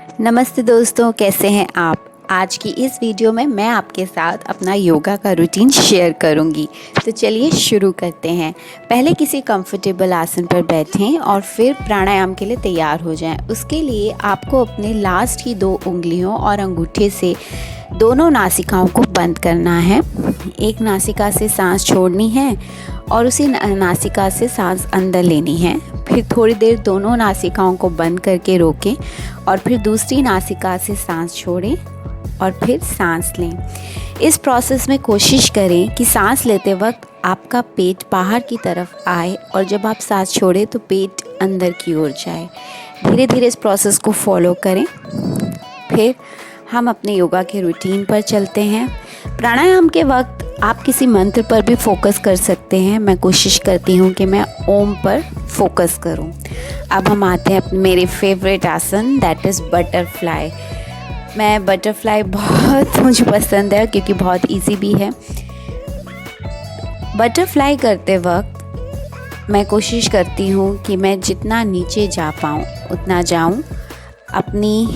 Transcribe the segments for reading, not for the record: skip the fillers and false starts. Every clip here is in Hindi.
नमस्ते दोस्तों, कैसे हैं आप। आज की इस वीडियो में मैं आपके साथ अपना योगा का रूटीन शेयर करूंगी। तो चलिए शुरू करते हैं। पहले किसी कंफर्टेबल आसन पर बैठें और फिर प्राणायाम के लिए तैयार हो जाएं। उसके लिए आपको अपने लास्ट ही 2 उंगलियों और अंगूठे से दोनों नासिकाओं को बंद करना है। एक नासिका से सांस छोड़नी है और उसी नासिका से सांस अंदर लेनी है। फिर थोड़ी देर दोनों नासिकाओं को बंद करके रोकें और फिर दूसरी नासिका से सांस छोड़ें और फिर सांस लें। इस प्रोसेस में कोशिश करें कि सांस लेते वक्त आपका पेट बाहर की तरफ आए और जब आप सांस छोड़ें तो पेट अंदर की ओर जाए। धीरे धीरे इस प्रोसेस को फॉलो करें। फिर हम अपने योगा के रूटीन पर चलते हैं। प्राणायाम के वक्त आप किसी मंत्र पर भी फोकस कर सकते हैं। मैं कोशिश करती हूँ कि मैं ओम पर फोकस करूँ। अब हम आते हैं मेरे फेवरेट आसन, दैट इज़ बटरफ्लाई। मैं बटरफ्लाई बहुत मुझे पसंद है क्योंकि बहुत इजी भी है। बटरफ्लाई करते वक्त मैं कोशिश करती हूँ कि मैं जितना नीचे जा पाऊँ उतना जाऊँ। अपनी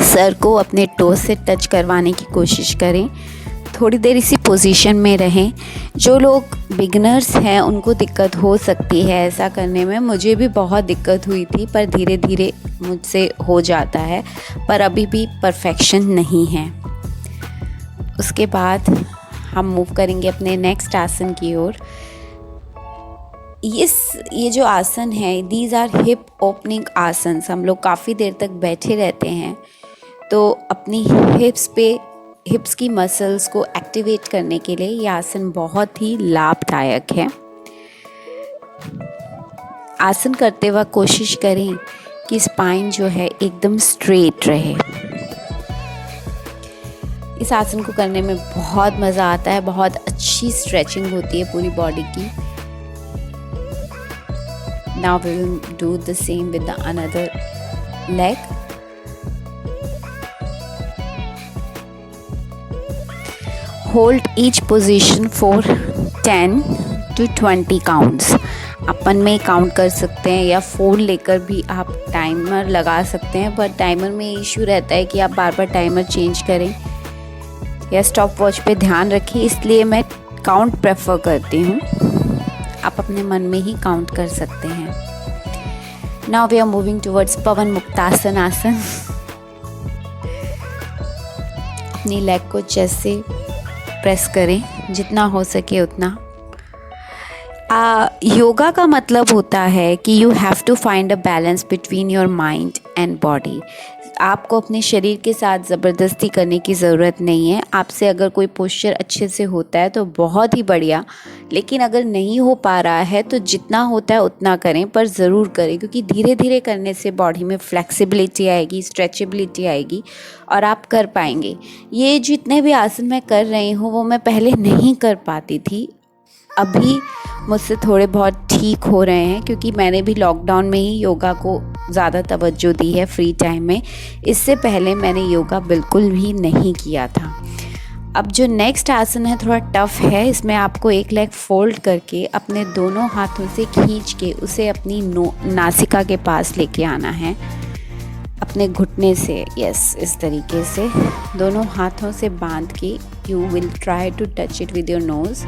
सर को अपने टो से टच करवाने की कोशिश करें। थोड़ी देर इसी पोजीशन में रहें। जो लोग बिगनर्स हैं उनको दिक्कत हो सकती है ऐसा करने में। मुझे भी बहुत दिक्कत हुई थी, पर धीरे धीरे मुझसे हो जाता है, पर अभी भी परफेक्शन नहीं है। उसके बाद हम मूव करेंगे अपने नेक्स्ट आसन की ओर। ये जो आसन है, दीज आर हिप ओपनिंग आसन। हम लोग काफ़ी देर तक बैठे रहते हैं, तो अपनी हिप्स की मसल्स को एक्टिवेट करने के लिए ये आसन बहुत ही लाभदायक है। आसन करते वक्त कोशिश करें कि स्पाइन जो है एकदम स्ट्रेट रहे। इस आसन को करने में बहुत मज़ा आता है। बहुत अच्छी स्ट्रेचिंग होती है पूरी बॉडी की। Now we will do the same with the another leg. Hold each position for 10 to 20 counts. अपन में काउंट कर सकते हैं या फ़ोन लेकर भी आप टाइमर लगा सकते हैं, पर टाइमर में इशू रहता है कि आप बार बार टाइमर चेंज करें या स्टॉप वॉच पे ध्यान रखें, इसलिए मैं काउंट प्रेफर करती हूँ। आप अपने मन में ही काउंट कर सकते हैं। Now we are moving towards pawan muktasana asana. अपनी लेग को चेस्ट से प्रेस करें जितना हो सके उतना। योगा का मतलब होता है कि you have to find a balance between your mind and body. आपको अपने शरीर के साथ ज़बरदस्ती करने की ज़रूरत नहीं है। आपसे अगर कोई पोस्चर अच्छे से होता है तो बहुत ही बढ़िया, लेकिन अगर नहीं हो पा रहा है तो जितना होता है उतना करें, पर ज़रूर करें, क्योंकि धीरे धीरे करने से बॉडी में फ्लेक्सिबिलिटी आएगी, स्ट्रेचेबिलिटी आएगी और आप कर पाएंगे। ये जितने भी आसन मैं कर रही हूँ वो मैं पहले नहीं कर पाती थी। अभी मुझसे थोड़े बहुत ठीक हो रहे हैं क्योंकि मैंने भी लॉकडाउन में ही योगा को ज़्यादा तवज्जो दी है फ्री टाइम में। इससे पहले मैंने योगा बिल्कुल भी नहीं किया था। अब जो नेक्स्ट आसन है थोड़ा टफ है। इसमें आपको एक लेग फोल्ड करके अपने दोनों हाथों से खींच के उसे अपनी नासिका के पास लेके आना है, अपने घुटने से। यस, इस तरीके से दोनों हाथों से बांध के you will try to touch it with your nose.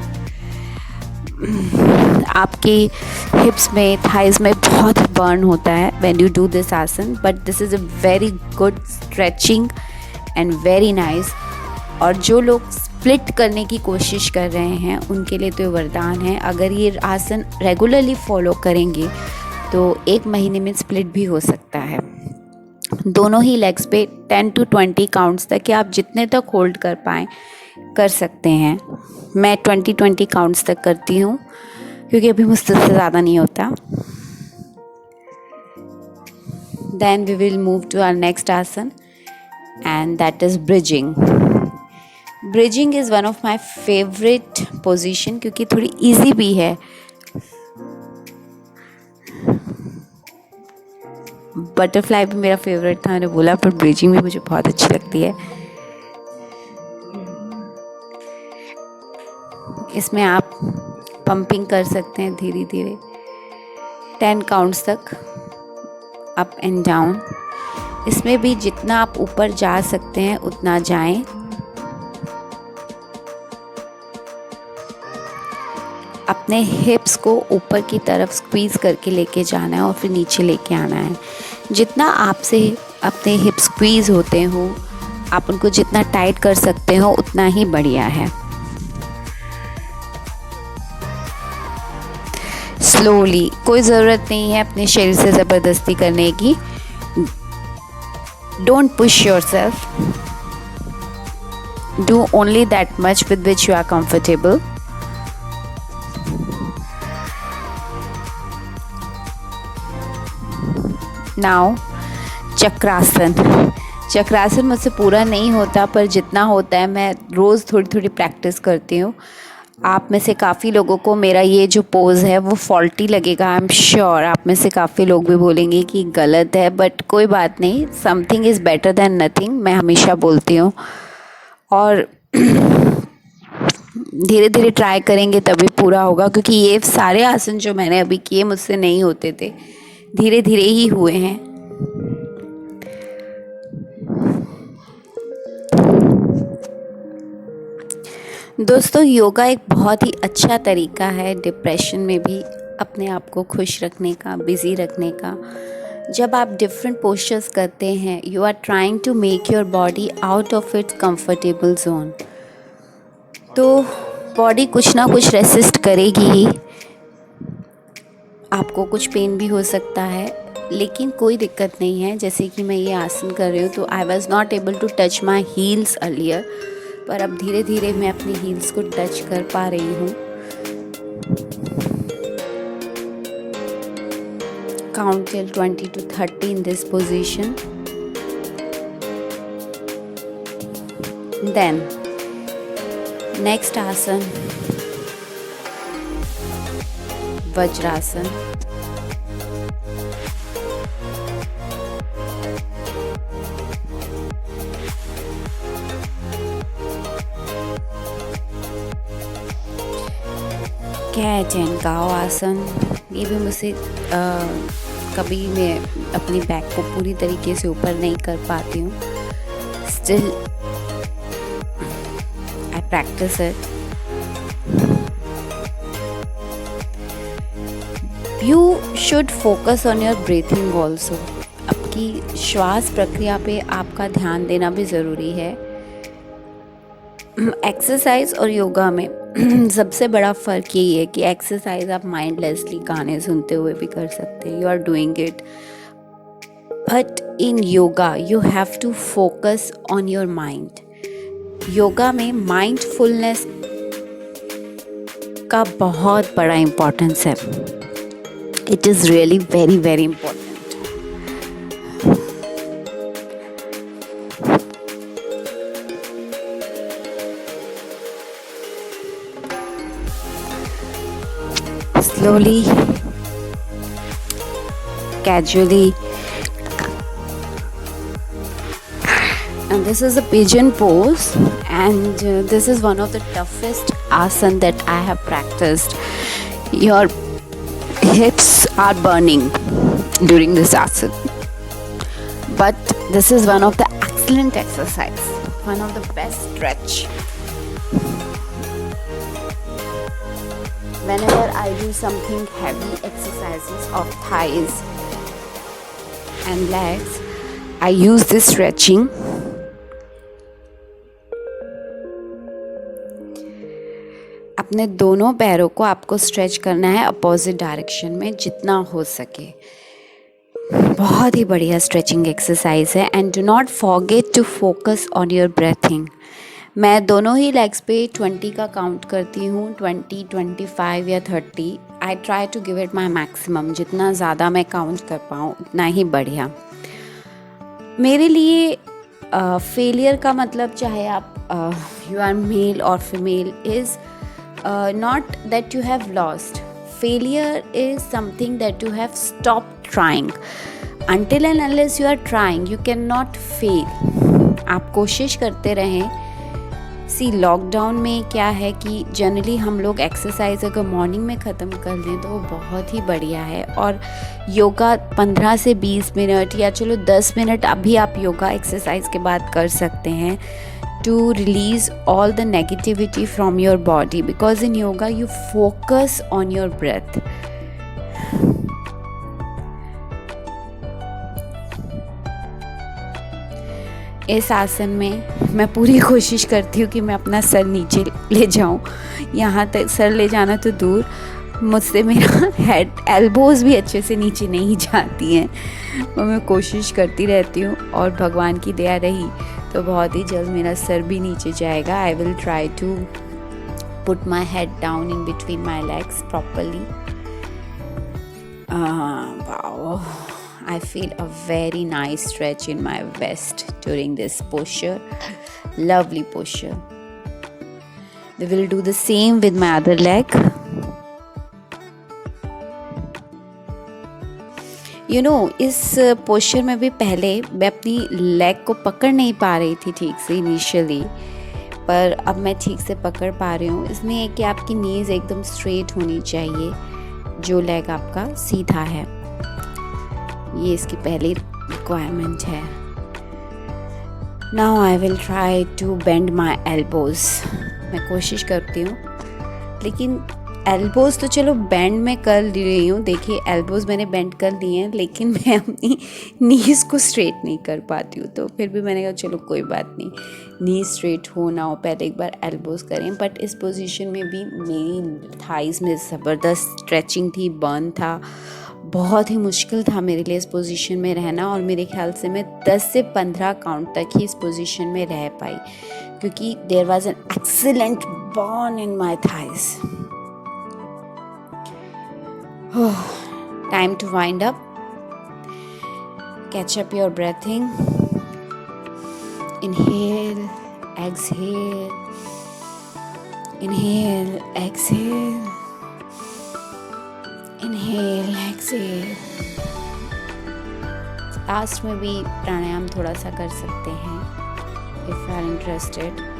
आपके हिप्स में, थाइज में बहुत बर्न होता है when you do this asana, but this is a very good stretching and very nice. और जो लोग स्प्लिट करने की कोशिश कर रहे हैं उनके लिए तो वरदान है। अगर ये आसन रेगुलरली फॉलो करेंगे तो 1 महीने में स्प्लिट भी हो सकता है। दोनों ही लेग्स पे 10 to 20 काउंट्स तक, कि आप जितने तक होल्ड कर पाएँ कर सकते हैं। मैं 20 काउंट्स तक करती हूँ क्योंकि अभी मुझसे ज़्यादा नहीं होता। Then we will move to our next asana and that is bridging. Bridging is one of my favourite position क्योंकि थोड़ी इजी भी है। बटरफ्लाई भी मेरा फेवरेट था, मैंने बोला, पर ब्रिजिंग भी मुझे बहुत अच्छी लगती है। इसमें आप पंपिंग कर सकते हैं धीरे धीरे 10 काउंट्स तक, अप एंड डाउन। इसमें भी जितना आप ऊपर जा सकते हैं उतना जाएं। अपने हिप्स को ऊपर की तरफ स्क्वीज़ करके लेके जाना है और फिर नीचे लेके आना है। जितना आपसे अपने हिप्स स्क्वीज़ होते हो, आप उनको जितना टाइट कर सकते हो उतना ही बढ़िया है। स्लोली, कोई ज़रूरत नहीं है अपने शरीर से ज़बरदस्ती करने की। Don't push yourself, do only that much with which you are comfortable. Now chakrasana. Chakrasana मुझसे पूरा नहीं होता, पर जितना होता है मैं रोज़ थोड़ी थोड़ी प्रैक्टिस करती हूँ। आप में से काफ़ी लोगों को मेरा ये जो पोज़ है वो फॉल्टी लगेगा, आई एम श्योर। आप में से काफ़ी लोग भी बोलेंगे कि गलत है, बट कोई बात नहीं, something is better than nothing, मैं हमेशा बोलती हूँ। और धीरे धीरे ट्राई करेंगे तभी पूरा होगा, क्योंकि ये सारे आसन जो मैंने अभी किए मुझसे नहीं होते थे, धीरे धीरे ही हुए हैं। दोस्तों, योगा एक बहुत ही अच्छा तरीका है डिप्रेशन में भी अपने आप को खुश रखने का, बिज़ी रखने का। जब आप डिफरेंट पोस्चर्स करते हैं, you are trying to make your body out of its comfortable zone. तो बॉडी कुछ ना कुछ रेसिस्ट करेगी ही। आपको कुछ पेन भी हो सकता है, लेकिन कोई दिक्कत नहीं है। जैसे कि मैं ये आसन कर रही हूँ, तो I was not able to touch my heels earlier, पर अब धीरे धीरे मैं अपनी हील्स को टच कर पा रही हूँ। Count till 20 to 30 in this position. Then next आसन वज्रासन। कैट एंड काउ आसन। ये भी मुझसे कभी मैं अपनी बैक को पूरी तरीके से ऊपर नहीं कर पाती हूँ, still I practice it. You should focus on your breathing also. आपकी श्वास प्रक्रिया पे आपका ध्यान देना भी ज़रूरी है। एक्सरसाइज और योगा में सबसे बड़ा फ़र्क यही है कि एक्सरसाइज आप माइंडलेसली गाने सुनते हुए भी कर सकते हैं, you are doing it, but in yoga you have to focus on your mind. Yoga में माइंडफुलनेस का बहुत बड़ा इम्पोर्टेंस है। It is really very very important. Slowly, casually, and this is a pigeon pose, and this is one of the toughest asana that I have practiced. Your hips are burning during this asana, but this is one of the excellent exercise, one of the best stretch. Whenever I do something heavy exercises of thighs and legs, I use this stretching. अपने दोनों पैरों को आपको स्ट्रेच करना है अपोजिट डायरेक्शन में जितना हो सके। बहुत ही बढ़िया स्ट्रेचिंग एक्सरसाइज है। And do not forget to focus on your breathing. मैं दोनों ही लेग्स पे 20 का काउंट करती हूँ, 20, 25 या 30। I try to give it my maximum. जितना ज़्यादा मैं काउंट कर पाऊँ उतना ही बढ़िया। मेरे लिए फेलियर का मतलब, चाहे आप यू आर मेल और female, is not that you have lost. Failure is something that you have stopped trying. until and unless you are trying, you cannot fail. आप कोशिश करते रहें, सी लॉकडाउन में क्या है कि जनरली हम लोग एक्सरसाइज अगर मॉर्निंग में ख़त्म कर लें तो वो बहुत ही बढ़िया है। और योगा 15 से 20 मिनट या चलो 10 मिनट अभी आप योगा एक्सरसाइज के बाद कर सकते हैं to release all the negativity from your body, because in yoga you focus on your breath. इस आसन में मैं पूरी कोशिश करती हूँ कि मैं अपना सर नीचे ले जाऊँ, यहाँ तक सर ले जाना तो दूर, मुझसे मेरा हेड एल्बोज़ भी अच्छे से नीचे नहीं जाती हैं, और मैं कोशिश करती रहती हूँ। और भगवान की दया रही तो बहुत ही जल्द मेरा सर भी नीचे जाएगा। I will try to put my head down in between my legs properly. Wow, I feel a very nice stretch in my waist during this posture. Lovely posture. We will do the same with my other leg. इस पोस्चर में भी पहले मैं अपनी लेग को पकड़ नहीं पा रही थी ठीक से इनिशियली, पर अब मैं ठीक से पकड़ पा रही हूँ। इसमें है कि आपकी नीज एकदम स्ट्रेट होनी चाहिए, जो लेग आपका सीधा है, ये इसकी पहली रिक्वायरमेंट है। Now I will try to bend my elbows. मैं कोशिश करती हूँ, लेकिन एल्बोज़ तो चलो बेंड में कर रही हूँ। देखिए एल्बोज़ मैंने बेंड कर लिए हैं, लेकिन मैं अपनी नीज़ को स्ट्रेट नहीं कर पाती हूँ। तो फिर भी मैंने कहा चलो कोई बात नहीं, नी स्ट्रेट हो ना हो, पहले एक बार एल्बोज़ करें। बट इस पोजीशन में भी मेरी थाइज़ में ज़बरदस्त स्ट्रेचिंग थी, बर्न था, बहुत ही मुश्किल था मेरे लिए इस पोजीशन में रहना। और मेरे ख्याल से मैं 10 से 15 काउंट तक ही इस पोजीशन में रह पाई, क्योंकि there was an excellent burn in my thighs. Time to wind up, catch up your breathing, inhale exhale, inhale exhale, inhale exhale. Last में भी प्राणायाम थोड़ा सा कर सकते हैं if you are interested.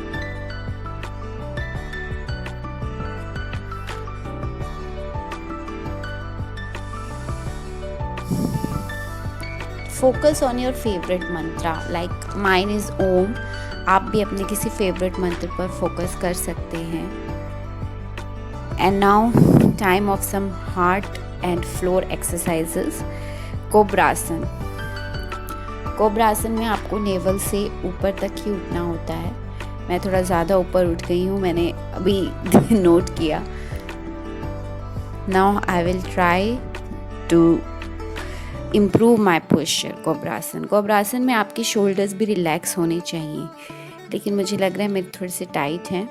Focus on your favourite mantra, like mine is Om. आप भी अपने किसी फेवरेट मंत्र पर फोकस कर सकते हैं। And now time of some heart and floor exercises. Cobrasana. Cobrasana में आपको नेवल से ऊपर तक ही उठना होता है। मैं थोड़ा ज़्यादा ऊपर उठ गई हूँ, मैंने अभी नोट किया। Now I will try to improve my posture. Cobrasana. Cobrasana में आपके शोल्डर्स भी रिलैक्स होने चाहिए, लेकिन मुझे लग रहा है मेरे थोड़े से टाइट हैं।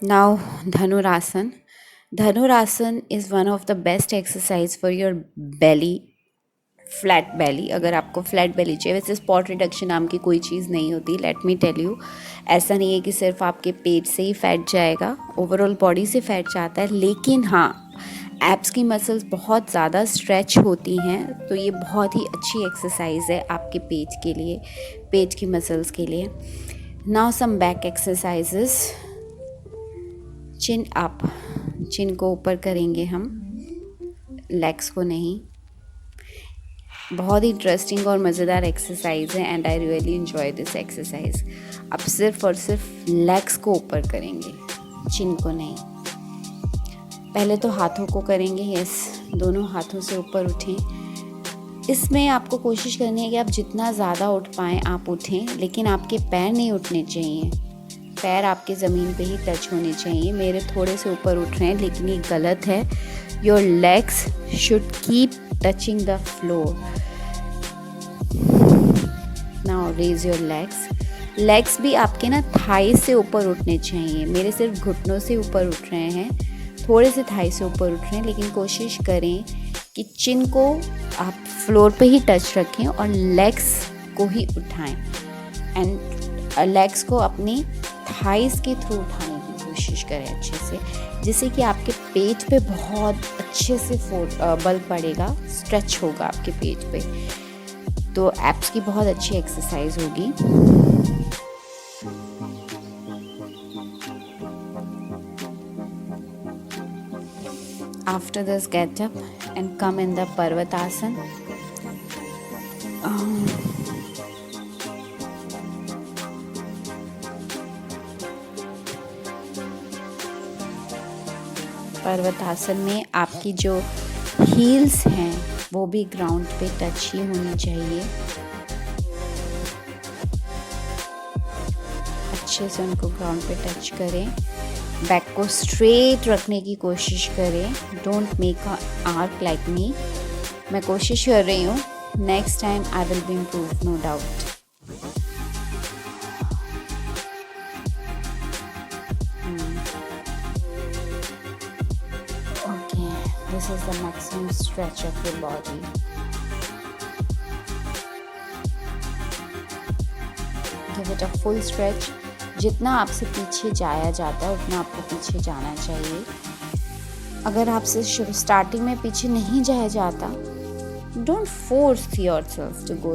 Now dhanurasana. Dhanurasana is one of the best exercise for your belly, flat बेली। अगर आपको फ्लैट बेली चाहिए, वैसे स्पॉट रिडक्शन नाम की कोई चीज़ नहीं होती, लेट मी टेल यू। ऐसा नहीं है कि सिर्फ आपके पेट से ही फैट जाएगा, ओवरऑल बॉडी से फैट जाता है। लेकिन हाँ, एब्स की मसल्स बहुत ज़्यादा स्ट्रेच होती हैं, तो ये बहुत ही अच्छी एक्सरसाइज है आपके पेट के लिए, पेट की मसल्स के लिए। Now some back exercises. Chin up, chin को ऊपर करेंगे हम, लेग्स को नहीं। बहुत ही इंटरेस्टिंग और मज़ेदार एक्सरसाइज है and I really enjoy this exercise. अब सिर्फ और सिर्फ लेग्स को ऊपर करेंगे, चिन को नहीं। पहले तो हाथों को करेंगे, यस, दोनों हाथों से ऊपर उठें। इसमें आपको कोशिश करनी है कि आप जितना ज़्यादा उठ पाएँ आप उठें, लेकिन आपके पैर नहीं उठने चाहिए, पैर आपके ज़मीन पे ही टच होने चाहिए। मेरे थोड़े से ऊपर उठ रहे हैं, लेकिन ये गलत है। Your legs should keep touching the floor. Now raise your legs. Legs भी आपके ना थाई से ऊपर उठने चाहिए। मेरे सिर्फ घुटनों से ऊपर उठ रहे हैं, थोड़े से थाई से ऊपर उठ रहे हैं, लेकिन कोशिश करें कि चिन को आप फ्लोर पे ही टच रखें और लेग्स को ही उठाएं एंड लेग्स को अपनी थाइस के थ्रू उठाने की कोशिश करें अच्छे से, जिससे कि आपके पेट पे बहुत अच्छे से बल पड़ेगा, स्ट्रेच होगा आपके पेट पे। तो एब्स की बहुत अच्छी एक्सरसाइज होगी। After this, get up and come in the Parvatasana. पर्वतासन में आपकी जो हील्स हैं वो भी ग्राउंड पे टच ही होनी चाहिए। अच्छे से उनको ग्राउंड पे टच करें। बैक को स्ट्रेट रखने की कोशिश करें। Don't make a arc like me. मैं कोशिश कर रही हूँ। Next time I will be improve, no doubt. Okay, this is the maximum stretch of your body. Give it a full stretch. जितना आपसे पीछे जाया जाता है उतना आपको पीछे जाना चाहिए। अगर आपसे स्टार्टिंग में पीछे नहीं जाया जाता, don't force yourself to go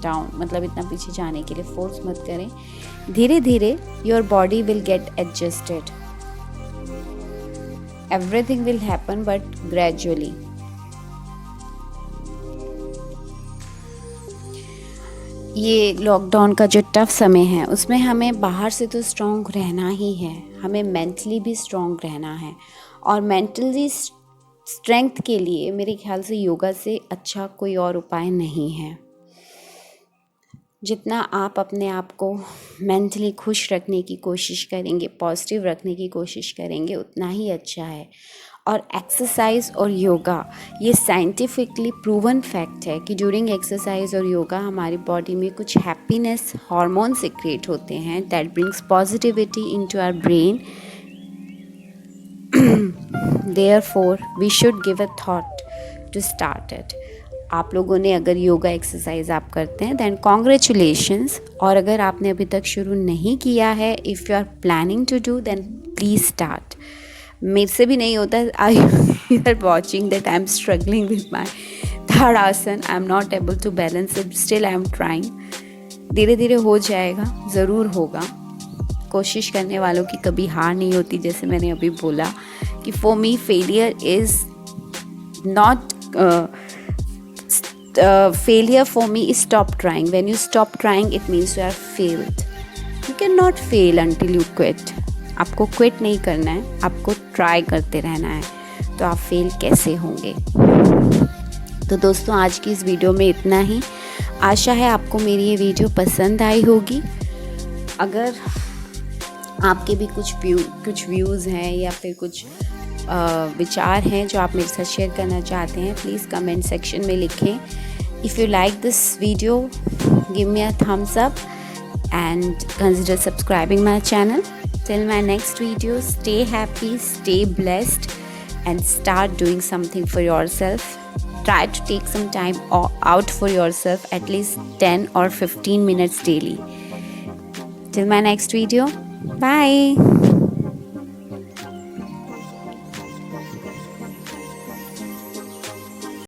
down, मतलब इतना पीछे जाने के लिए फोर्स मत करें। धीरे धीरे your body will get adjusted. Everything will happen but gradually. ये लॉकडाउन का जो टफ समय है उसमें हमें बाहर से तो स्ट्रॉन्ग रहना ही है, हमें मेंटली भी स्ट्रॉन्ग रहना है। और मेंटली स्ट्रेंथ के लिए मेरे ख्याल से योगा से अच्छा कोई और उपाय नहीं है। जितना आप अपने आप को मेंटली खुश रखने की कोशिश करेंगे, पॉजिटिव रखने की कोशिश करेंगे, उतना ही अच्छा है। और एक्सरसाइज और योगा, ये साइंटिफिकली प्रूवन फैक्ट है कि ड्यूरिंग एक्सरसाइज और योगा हमारी बॉडी में कुछ हैप्पीनेस हार्मोन सिक्रेट होते हैं that brings positivity into our brain. Therefore we should give a thought to start it. आप लोगों ने अगर योगा एक्सरसाइज आप करते हैं देन कॉन्ग्रेचुलेशंस। और अगर आपने अभी तक शुरू नहीं किया है, if you are planning to do then please start. मेरे से भी नहीं होता। I you are watching that I am struggling with my tadasana. I am not able to balance it, still I am trying. धीरे धीरे हो जाएगा, ज़रूर होगा। कोशिश करने वालों की कभी हार नहीं होती। जैसे मैंने अभी बोला कि for me failure is not failure for me is stop trying. When you stop trying, it means you are failed. You cannot fail until you quit. आपको क्विट नहीं करना है, आपको ट्राई करते रहना है। तो आप फेल कैसे होंगे? तो दोस्तों, आज की इस वीडियो में इतना ही। आशा है आपको मेरी ये वीडियो पसंद आई होगी। अगर आपके भी कुछ व्यूज़ हैं या फिर कुछ विचार हैं जो आप मेरे साथ शेयर करना चाहते हैं, प्लीज़ कमेंट सेक्शन में लिखें। If you like this video, give me a thumbs up and consider subscribing my channel. Till my next video, stay happy, stay blessed, and start doing something for yourself. Try to take some time out for yourself, at least 10 or 15 minutes daily. Till my next video, bye.